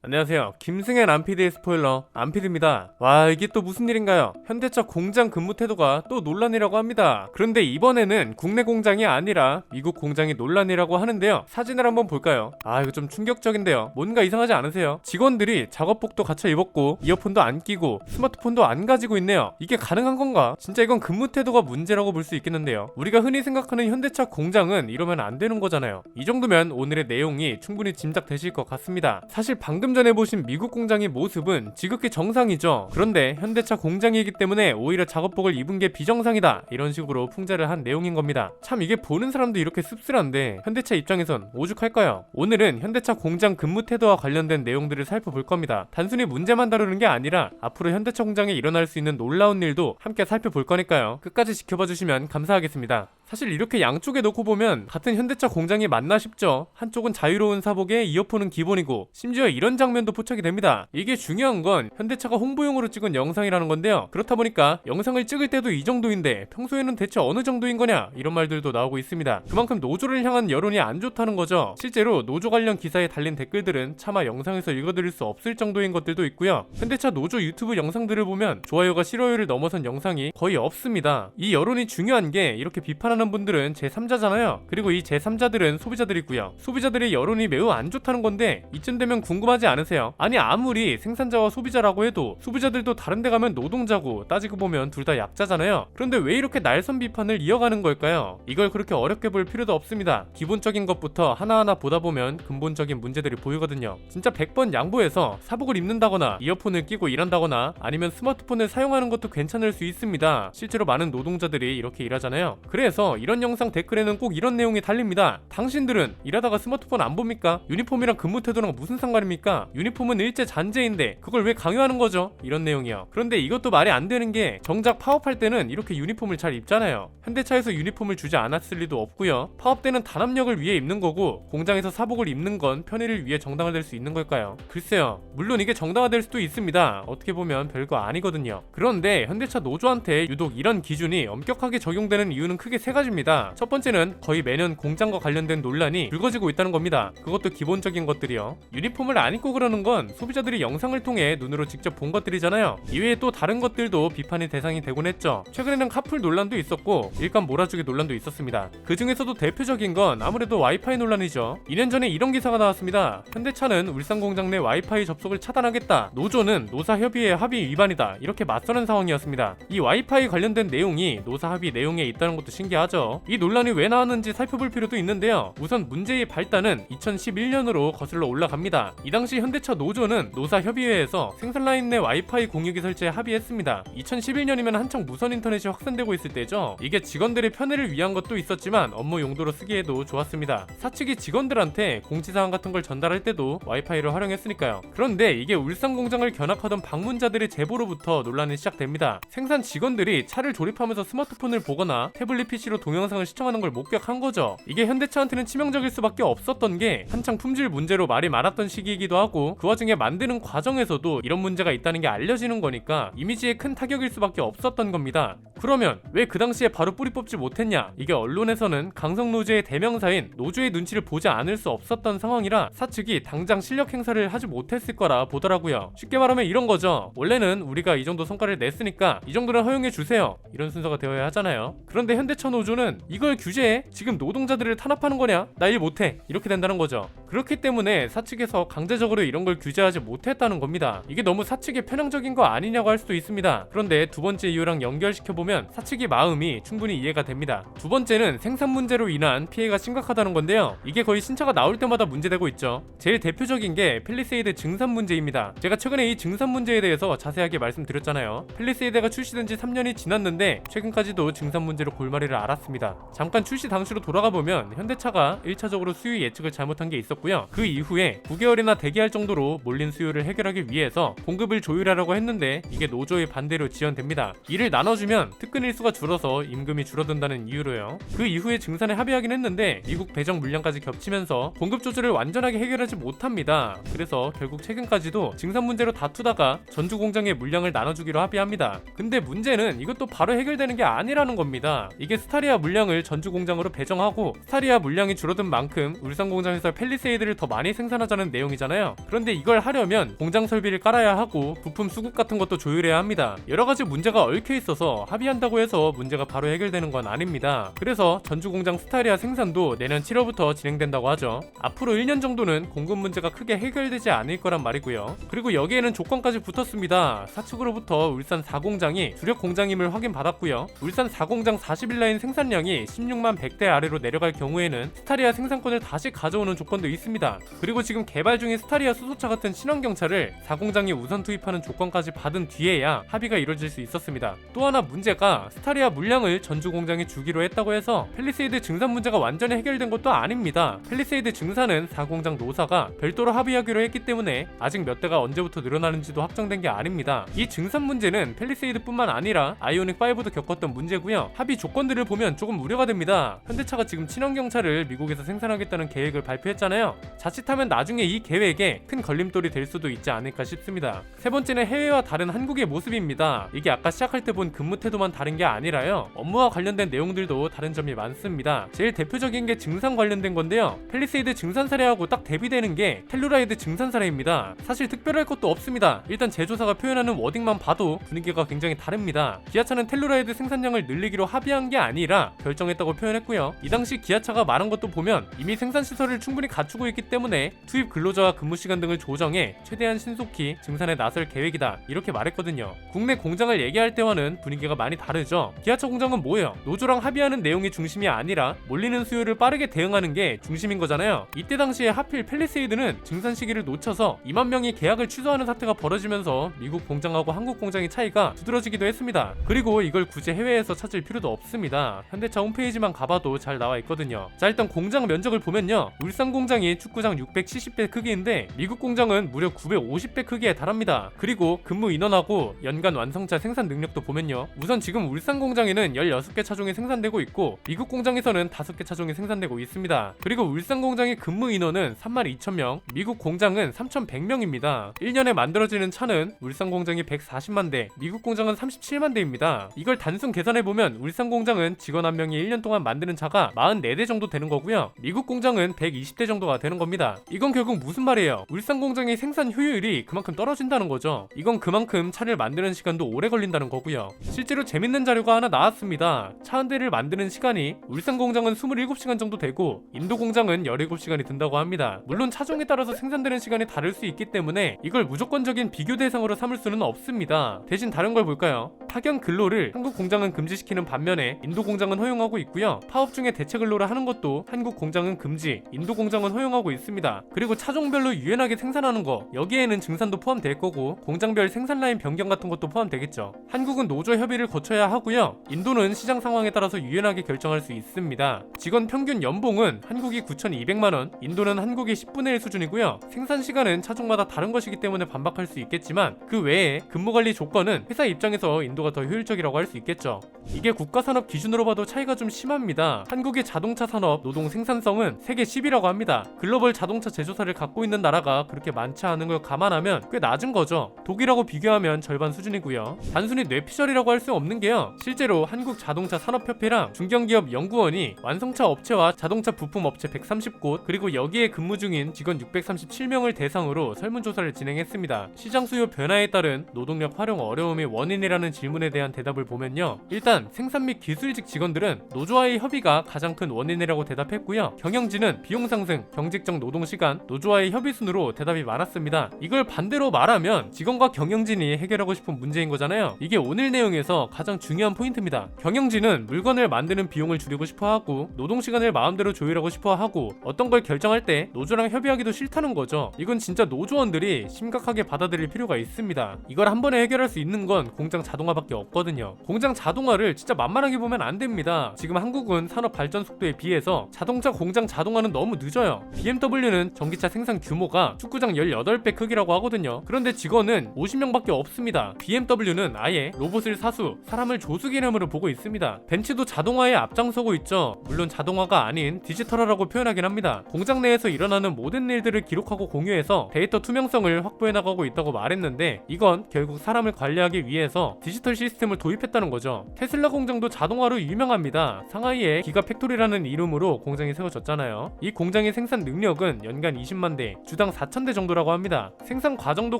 안녕하세요. 김승현 안PD의 스포일러 안PD입니다. 와, 이게 또 무슨 일인가요? 현대차 공장 근무 태도가 또 논란이라고 합니다. 그런데 이번에는 국내 공장이 아니라 미국 공장이 논란이라고 하는데요. 사진을 한번 볼까요? 아, 이거 좀 충격적인데요. 뭔가 이상하지 않으세요? 직원들이 작업복도 갖춰 입었고 이어폰도 안 끼고 스마트폰도 안 가지고 있네요. 이게 가능한 건가? 진짜 이건 근무 태도가 문제라고 볼 수 있겠는데요. 우리가 흔히 생각하는 현대차 공장은 이러면 안 되는 거잖아요. 이 정도면 오늘의 내용이 충분히 짐작되실 것 같습니다. 사실 방금 전에 보신 미국 공장의 모습은 지극히 정상이죠. 그런데 현대차 공장이기 때문에 오히려 작업복을 입은 게 비정상이다, 이런 식으로 풍자를 한 내용인 겁니다. 참, 이게 보는 사람도 이렇게 씁쓸한데 현대차 입장에선 오죽할까요? 오늘은 현대차 공장 근무 태도와 관련된 내용들을 살펴볼 겁니다. 단순히 문제만 다루는 게 아니라 앞으로 현대차 공장에 일어날 수 있는 놀라운 일도 함께 살펴볼 거니까요. 끝까지 지켜봐 주시면 감사하겠습니다. 사실 이렇게 양쪽에 놓고 보면 같은 현대차 공장이 맞나 싶죠. 한쪽은 자유로운 사복에 이어폰은 기본이고 심지어 이런 장면도 포착이 됩니다. 이게 중요한 건 현대차가 홍보용으로 찍은 영상이라는 건데요. 그렇다 보니까 영상을 찍을 때도 이 정도인데 평소에는 대체 어느 정도인 거냐, 이런 말들도 나오고 있습니다. 그만큼 노조를 향한 여론이 안 좋다는 거죠. 실제로 노조 관련 기사에 달린 댓글들은 차마 영상에서 읽어드릴 수 없을 정도인 것들도 있고요. 현대차 노조 유튜브 영상들을 보면 좋아요가 싫어요를 넘어선 영상이 거의 없습니다. 이 여론이 중요한 게, 이렇게 비판하는 분들은 제3자잖아요. 그리고 이 제3자들은 소비자들이고요. 소비자들의 여론이 매우 안 좋다는 건데 이쯤 되면 궁금하지 않으세요? 아니, 아무리 생산자와 소비자라고 해도 소비자들도 다른 데 가면 노동자고, 따지고 보면 둘 다 약자잖아요. 그런데 왜 이렇게 날선 비판을 이어가는 걸까요? 이걸 그렇게 어렵게 볼 필요도 없습니다. 기본적인 것부터 하나하나 보다 보면 근본적인 문제들이 보이거든요. 진짜 100번 양보해서 사복을 입는다거나 이어폰을 끼고 일한다거나 아니면 스마트폰을 사용하는 것도 괜찮을 수 있습니다. 실제로 많은 노동자들이 이렇게 일하잖아요. 그래서 이런 영상 댓글에는 꼭 이런 내용이 달립니다. 당신들은 일하다가 스마트폰 안 봅니까? 유니폼이랑 근무 태도랑 무슨 상관입니까? 유니폼은 일제 잔재인데 그걸 왜 강요하는 거죠? 이런 내용이요. 그런데 이것도 말이 안 되는 게, 정작 파업할 때는 이렇게 유니폼을 잘 입잖아요. 현대차에서 유니폼을 주지 않았을 리도 없고요. 파업 때는 단합력을 위해 입는 거고, 공장에서 사복을 입는 건 편의를 위해 정당화될 수 있는 걸까요? 글쎄요. 물론 이게 정당화될 수도 있습니다. 어떻게 보면 별거 아니거든요. 그런데 현대차 노조한테 유독 이런 기준이 엄격하게 적용되는 이유는 크게 세 가지입니다. 첫 번째는 거의 매년 공장과 관련된 논란이 불거지고 있다는 겁니다. 그것도 기본적인 것들이요. 유니폼을 안 입고 그러는 건 소비자들이 영상을 통해 눈으로 직접 본 것들이잖아요. 이외에 또 다른 것들도 비판의 대상이 되곤 했죠. 최근에는 카풀 논란도 있었고 일감 몰아주기 논란도 있었습니다. 그 중에서도 대표적인 건 아무래도 와이파이 논란이죠. 2년 전에 이런 기사가 나왔습니다. 현대차는 울산 공장 내 와이파이 접속을 차단하겠다, 노조는 노사협의회 합의 위반이다, 이렇게 맞서는 상황이었습니다. 이 와이파이 관련된 내용이 노사 합의 내용에 있다는 것도 신기하죠. 이 논란이 왜 나왔는지 살펴볼 필요도 있는데요. 우선 문제의 발단은 2011년으로 거슬러 올라갑니다. 이 당시 현대차 노조는 노사협의회에서 생산라인 내 와이파이 공유기 설치에 합의했습니다. 2011년이면 한창 무선 인터넷이 확산되고 있을 때죠. 이게 직원들의 편의를 위한 것도 있었지만 업무 용도로 쓰기에도 좋았습니다. 사측이 직원들한테 공지사항 같은 걸 전달할 때도 와이파이를 활용했으니까요. 그런데 이게 울산 공장을 견학하던 방문자들의 제보로부터 논란이 시작됩니다. 생산 직원들이 차를 조립하면서 스마트폰을 보거나 태블릿 PC로 동영상을 시청하는 걸 목격한 거죠. 이게 현대차한테는 치명적일 수밖에 없었던 게, 한창 품질 문제로 말이 많았던 시기이기도 하고 그 와중에 만드는 과정에서도 이런 문제가 있다는 게 알려지는 거니까 이미지에 큰 타격일 수밖에 없었던 겁니다. 그러면 왜 그 당시에 바로 뿌리 뽑지 못했냐? 이게 언론에서는 강성노조의 대명사인 노조의 눈치를 보지 않을 수 없었던 상황이라 사측이 당장 실력 행사를 하지 못했을 거라 보더라고요. 쉽게 말하면 이런 거죠. 원래는 우리가 이 정도 성과를 냈으니까 이 정도는 허용해 주세요, 이런 순서가 되어야 하잖아요. 그런데 현대차 노조는 이걸 규제해? 지금 노동자들을 탄압하는 거냐? 나 일 못해, 이렇게 된다는 거죠. 그렇기 때문에 사측에서 강제적으로 이런 걸 규제하지 못했다는 겁니다. 이게 너무 사측의 편향적인 거 아니냐고 할 수도 있습니다. 그런데 두 번째 이유랑 연결시켜보면 사측의 마음이 충분히 이해가 됩니다. 두 번째는 생산 문제로 인한 피해가 심각하다는 건데요. 이게 거의 신차가 나올 때마다 문제되고 있죠. 제일 대표적인 게 팰리세이드 증산 문제입니다. 제가 최근에 이 증산 문제에 대해서 자세하게 말씀드렸잖아요. 팰리세이드가 출시된 지 3년이 지났는데 최근까지도 증산 문제로 골머리를 앓았습니다. 잠깐 출시 당시로 돌아가 보면 현대차가 1차적으로 수요 예측을 잘못한 게 있었고요. 그 이후에 9개월이나 대기할 정도로 몰린 수요를 해결하기 위해서 공급을 조율하려고 했는데 이게 노조의 반대로 지연됩니다. 이를 나눠주면 특근 일수가 줄어서 임금이 줄어든다는 이유로요. 그 이후에 증산에 합의하긴 했는데 미국 배정 물량까지 겹치면서 공급 조절을 완전하게 해결하지 못합니다. 그래서 결국 최근까지도 증산 문제로 다투다가 전주 공장의 물량을 나눠주기로 합의합니다. 근데 문제는 이것도 바로 해결되는 게 아니라는 겁니다. 이게 스타일 스타리아 물량을 전주 공장으로 배정하고 스타리아 물량이 줄어든 만큼 울산 공장에서 팰리세이드를 더 많이 생산하자는 내용이잖아요. 그런데 이걸 하려면 공장 설비를 깔아야 하고 부품 수급 같은 것도 조율해야 합니다. 여러가지 문제가 얽혀 있어서 합의한다고 해서 문제가 바로 해결되는 건 아닙니다. 그래서 전주 공장 스타리아 생산도 내년 7월부터 진행된다고 하죠. 앞으로 1년 정도는 공급 문제가 크게 해결되지 않을 거란 말이고요. 그리고 여기에는 조건까지 붙었습니다. 사측으로부터 울산 4공장이 주력 공장임을 확인받았고요. 울산 4공장 41라인 생산량이 16만 100대 아래로 내려갈 경우에는 스타리아 생산권을 다시 가져오는 조건도 있습니다. 그리고 지금 개발 중인 스타리아 수소차 같은 친환경차를 4공장이 우선 투입하는 조건까지 받은 뒤에야 합의가 이루어질 수 있었습니다. 또 하나 문제가 스타리아 물량을 전주 공장에 주기로 했다고 해서 팰리세이드 증산 문제가 완전히 해결된 것도 아닙니다. 팰리세이드 증산은 4공장 노사가 별도로 합의하기로 했기 때문에 아직 몇 대가 언제부터 늘어나는지도 확정된 게 아닙니다. 이 증산 문제는 팰리세이드뿐만 아니라 아이오닉5도 겪었던 문제고요. 합의 조건들을 보면 조금 우려가 됩니다. 현대차가 지금 친환경차를 미국에서 생산하겠다는 계획을 발표했잖아요. 자칫하면 나중에 이 계획에 큰 걸림돌이 될 수도 있지 않을까 싶습니다. 세 번째는 해외와 다른 한국의 모습입니다. 이게 아까 시작할 때 본 근무 태도만 다른 게 아니라요. 업무와 관련된 내용들도 다른 점이 많습니다. 제일 대표적인 게 증산 관련된 건데요. 팰리세이드 증산 사례하고 딱 대비되는 게 텔루라이드 증산 사례입니다. 사실 특별할 것도 없습니다. 일단 제조사가 표현하는 워딩만 봐도 분위기가 굉장히 다릅니다. 기아차는 텔루라이드 생산량을 늘리기로 합의한 게 아니라 결정했다고 표현했고요. 이 당시 기아차가 말한 것도 보면 이미 생산 시설을 충분히 갖추고 있기 때문에 투입 근로자와 근무 시간 등을 조정해 최대한 신속히 증산에 나설 계획이다, 이렇게 말했거든요. 국내 공장을 얘기할 때와는 분위기가 많이 다르죠. 기아차 공장은 뭐예요? 노조랑 합의하는 내용이 중심이 아니라 몰리는 수요를 빠르게 대응하는 게 중심인 거잖아요. 이때 당시에 하필 팰리세이드는 증산 시기를 놓쳐서 2만 명이 계약을 취소하는 사태가 벌어지면서 미국 공장하고 한국 공장의 차이가 두드러지기도 했습니다. 그리고 이걸 굳이 해외에서 찾을 필요도 없습니다. 현대차 홈페이지만 가봐도 잘 나와 있거든요. 자, 일단 공장 면적을 보면요, 울산 공장이 축구장 670배 크기인데 미국 공장은 무려 950배 크기에 달합니다. 그리고 근무 인원하고 연간 완성차 생산 능력도 보면요, 우선 지금 울산 공장에는 16개 차종이 생산되고 있고 미국 공장에서는 5개 차종이 생산되고 있습니다. 그리고 울산 공장의 근무 인원은 32,000명, 미국 공장은 3,100명입니다. 1년에 만들어지는 차는 울산 공장이 140만 대, 미국 공장은 37만 대입니다. 이걸 단순 계산해보면 울산 공장은 직원 한 명이 1년 동안 만드는 차가 44대 정도 되는 거고요. 미국 공장은 120대 정도가 되는 겁니다. 이건 결국 무슨 말이에요? 울산 공장의 생산 효율이 그만큼 떨어진다는 거죠. 이건 그만큼 차를 만드는 시간도 오래 걸린다는 거고요. 실제로 재밌는 자료가 하나 나왔습니다. 차 한 대를 만드는 시간이 울산 공장은 27시간 정도 되고 인도 공장은 17시간이 든다고 합니다. 물론 차종에 따라서 생산되는 시간이 다를 수 있기 때문에 이걸 무조건적인 비교 대상으로 삼을 수는 없습니다. 대신 다른 걸 볼까요? 파견 근로를 한국 공장은 금지시키는 반면에 인도 공장은 허용하고 있고요. 파업 중에 대체 근로를 하는 것도 한국 공장은 금지, 인도 공장은 허용하고 있습니다. 그리고 차종별로 유연하게 생산하는 거, 여기에는 증산도 포함될 거고 공장별 생산 라인 변경 같은 것도 포함되겠죠. 한국은 노조 협의를 거쳐야 하고요. 인도는 시장 상황에 따라서 유연하게 결정할 수 있습니다. 직원 평균 연봉은 한국이 9,200만원, 인도는 한국의 10분의 1 수준이고요. 생산 시간은 차종마다 다른 것이기 때문에 반박할 수 있겠지만 그 외에 근무관리 조건은 회사 입장에서 인도가 더 효율적이라고 할 수 있겠죠. 이게 국가산업 기준으로 봐도 차이가 좀 심합니다. 한국의 자동차 산업 노동 생산성은 세계 10위라고 합니다. 글로벌 자동차 제조사를 갖고 있는 나라가 그렇게 많지 않은 걸 감안하면 꽤 낮은 거죠. 독일하고 비교하면 절반 수준이고요. 단순히 뇌피셜이라고 할 수 없는 게요, 실제로 한국 자동차 산업협회랑 중견기업 연구원이 완성차 업체와 자동차 부품 업체 130곳 그리고 여기에 근무 중인 직원 637명을 대상으로 설문조사를 진행했습니다. 시장 수요 변화에 따른 노동력 활용 어려움의 원인이라는 질문에 대한 대답을 보면요, 일단 생산 및 기술직 직원들은 노조와의 협의가 가장 큰 원인이라고 대답했고요. 경영진은 비용 상승, 경직적 노동시간, 노조와의 협의 순으로 대답이 많았습니다. 이걸 반대로 말하면 직원과 경영진이 해결하고 싶은 문제인 거잖아요. 이게 오늘 내용에서 가장 중요한 포인트입니다. 경영진은 물건을 만드는 비용을 줄이고 싶어하고 노동시간을 마음대로 조율하고 싶어하고 어떤 걸 결정할 때 노조랑 협의하기도 싫다는 거죠. 이건 진짜 노조원들이 심각하게 받아들일 필요가 있습니다. 이걸 한 번에 해결할 수 있는 건 공장 자동화밖에 없거든요. 공장 자동화를 진짜 만만하게 보면 안 됩니다. 지금 한국은 산업 발전 속도에 비해서 자동차 공장 자동화는 너무 늦어요. BMW는 전기차 생산 규모가 축구장 18배 크기라고 하거든요. 그런데 직원은 50명밖에 없습니다. BMW는 아예 로봇을 사수, 사람을 조수 개념으로 보고 있습니다. 벤츠도 자동화에 앞장서고 있죠. 물론 자동화가 아닌 디지털화라고 표현하긴 합니다. 공장 내에서 일어나는 모든 일들을 기록하고 공유해서 데이터 투명성을 확보해 나가고 있다고 말했는데 이건 결국 사람을 관리하기 위해서 디지털 시스템을 도입했다는 거죠. 테슬라 공장도 자동화로 유명합니다. 상하이에 기가팩토리라는 이름으로 공장이 세워졌잖아요. 이 공장의 생산 능력은 연간 20만 대, 주당 4,000대 정도라고 합니다. 생산 과정도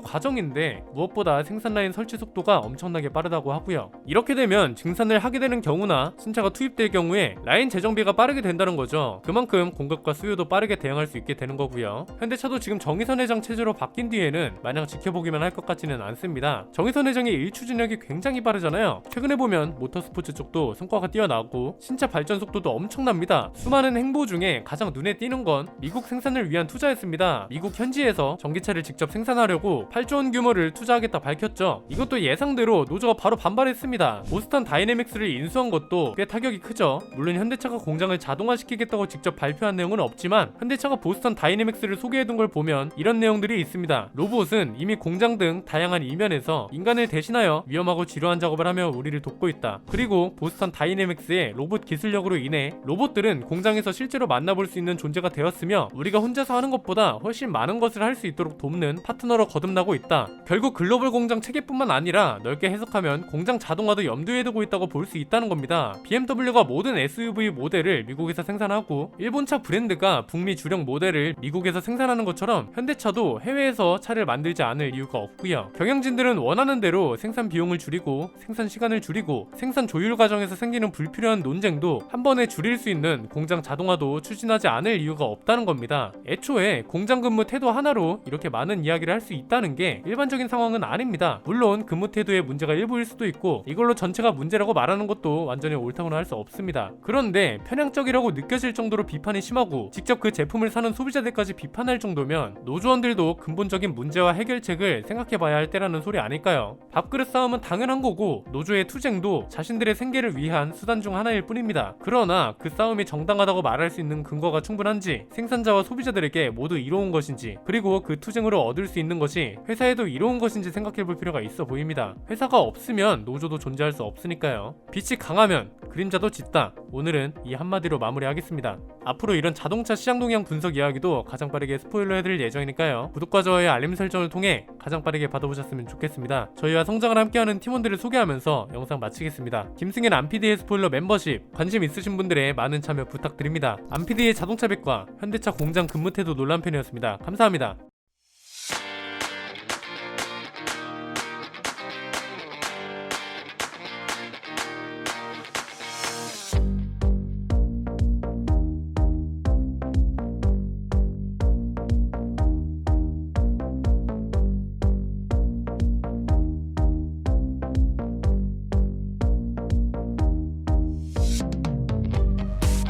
과정인데 무엇보다 생산 라인 설치 속도가 엄청나게 빠르다고 하고요. 이렇게 되면 증산을 하게 되는 경우나 신차가 투입될 경우에 라인 재정비가 빠르게 된다는 거죠. 그만큼 공급과 수요도 빠르게 대응할 수 있게 되는 거고요. 현대차도 지금 정의선 회장 체제로 바뀐 뒤에는 마냥 지켜보기만 할 것 같지는 않습니다. 정의선 회장의 일 추진력이 굉장히 빠르잖아요. 최근에 보면 모터스포츠 쪽도 성과가 뛰어나고 신차 발전 속도도 엄청납니다. 수많은 행보 중에 가장 눈에 띄는 건 미국 생산을 위한 투자였습니다. 미국 현지에서 전기차를 직접 생산하려고 8조 원 규모를 투자하겠다 밝혔죠. 이것도 예상대로 노조가 바로 반발했습니다. 보스턴 다이내믹스를 인수한 것도 꽤 타격이 크죠. 물론 현대차가 공장을 자동화시키겠다고 직접 발표한 내용은 없지만 현대차가 보스턴 다이내믹스를 소개해둔 걸 보면 이런 내용들이 있습니다. 로봇은 이미 공장 등 다양한 이면에서 인간을 대신하여 위험하고 지루한 작업을 하며 우리를 돕고 있다. 그리고 보스턴 다이내믹스의 로봇 기술력으로 인해 로봇들은 공장에서 실제로 만나볼 수 있는 존재가 되었으며 우리가 혼자서 하는 것보다 훨씬 많은 것을 할 수 있도록 돕는 파트너로 거듭나고 있다. 결국 글로벌 공장 체계뿐만 아니라 넓게 해석하면 공장 자동화도 염두에 두고 있다고 볼 수 있다는 겁니다. BMW가 모든 SUV 모델을 미국에서 생산하고 일본차 브랜드가 북미 주력 모델을 미국에서 생산하는 것처럼 현대차도 해외에서 차를 만들지 않을 이유가 없고요. 경영진들은 원하는 대로 생산 비용을 줄이고 생산 시간을 줄이고 생산 조율 과정에서 생기는 불필요한 논쟁도 한 번에 줄일 수 있는 공장 자동화도 추진하지 않을 이유가 없다는 겁니다. 애초에 공장 근무 태도 하나로 이렇게 많은 이야기를 할 수 있다는 게 일반적인 상황은 아닙니다. 물론 근무 태도의 문제가 일부일 수도 있고 이걸로 전체가 문제라고 말하는 것도 완전히 옳다고는 할 수 없습니다. 그런데 편향적이라고 느껴질 정도로 비판이 심하고 직접 그 제품을 사는 소비자들까지 비판할 정도면 노조원들도 근본적인 문제와 해결책을 생각해봐야 할 때라는 소리 아닐까요? 밥그릇 싸움은 당연한 거고 노조의 투쟁도 자신들의 생계를 위한 수단 중 하나일 뿐입니다. 그러나 그 싸움이 정당하다고 말할 수 있는 근거가 충분한지, 생산자와 소비자들에게 모두 이로운 것인지, 그리고 그 투쟁으로 얻을 수 있는 것이 회사에도 이로운 것인지 생각해볼 필요가 있어 보입니다. 회사가 없으면 노조도 존재할 수 없으니까요. 빛이 강하면 그림자도 짙다. 오늘은 이 한마디로 마무리하겠습니다. 앞으로 이런 자동차 시장 동향 분석 이야기도 가장 빠르게 스포일러 해드릴 예정이니까요. 구독과 좋아요, 알림 설정을 통해 가장 빠르게 받아보셨으면 좋겠습니다. 저희와 성장을 함께하는 팀원들을 소개하면서 영상 마치겠습니다. 김승현 안피디의 스포일러 멤버십 관심 있으신 분들의 많은 참여 부탁드립니다. 안피디의 자동차 백과 현대차 공장 근무 태도 논란 편이었습니다. 감사합니다.